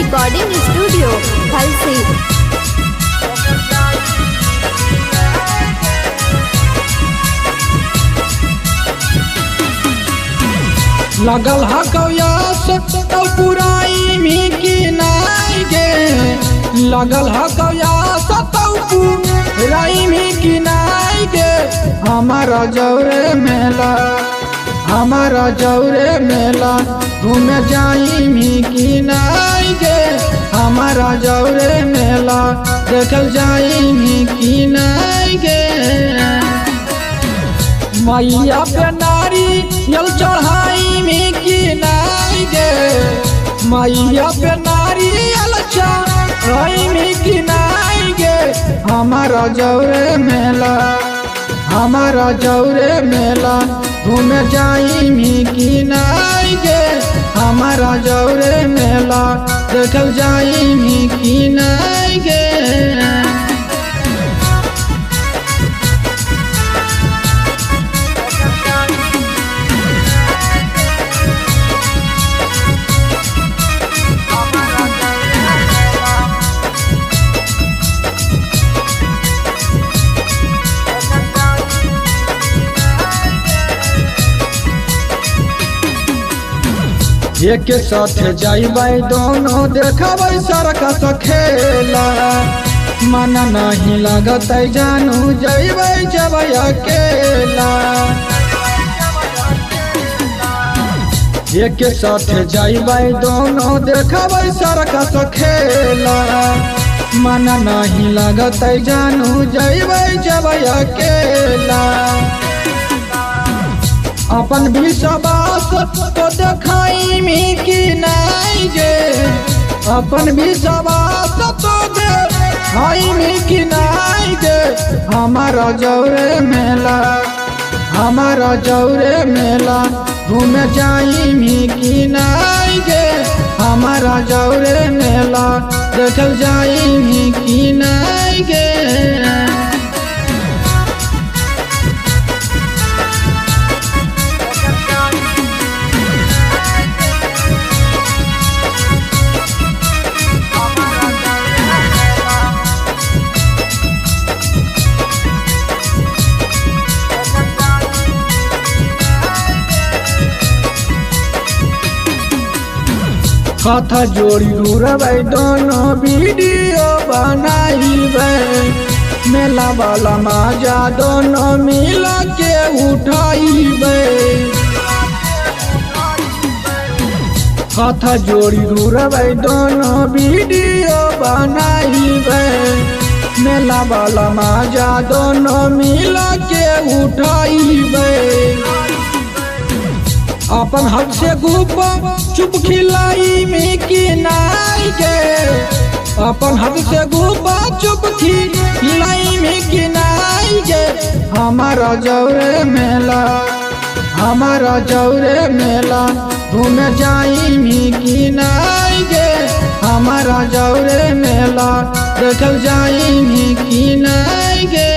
Recording studio Halsi. लगल हा कव्यास तो पुराई में की नाई गे, लगल हा कव्यास तो पुराई में की नाई गे। हमारा जौरे मेला, हमारा जौरे मेला घूमे जाई में की नाई गे। हमारा जौरे मेला देखल जाई में की नाई गे। मैया पे नारी यल चढ़ाई में की नाई गे, मैया पे नारी यल चढ़ाई में की नाई गे। हमारा जौरे मेला, हमारा जौरे मेला घूमे जाई में की नाई गे। हमारा जौरे मेला देखल जाई में की नाई गे। एक साथ जाइबै दोनों देखबै सर्कस खेला। मन नहीं लगत जानू जइबै जबै अकेला। एक साथ जाइबै दोनों देखबै सर्कस खेला। मन नहीं लगत जानू जइबै जबै अकेला। अपन विश्वास तो देखाई में की नाई गे, अपन विश्वास तो देखाई में की नाई गे। हमारा जौरे मेला, हमारा जौरे मेला घूमे जाई में की नाई गे। हमारा जौरे मेला देखल जाई में की नाई गे। हाथ जोड़ी घूरबै दोनों वीडियो बनाइबै। मेला वाला मजा दोनों मिल के उठाइबै। हाथ जोड़ी घूरबै दोनों वीडियो बनाइबै। मेला वाला मजा दोनों मिल के उठाइबै। अपन हक से गुब्बा चुप खिलाई में की नाई गे। अपन हक से गुब्बा चुप खिलाई में की नाई गे। हमारा जौरे मेला, हमारा जौरे मेला घूमे जाई में की नाई गे। हमारा जौरे मेला देखल जाई में की नाई गे।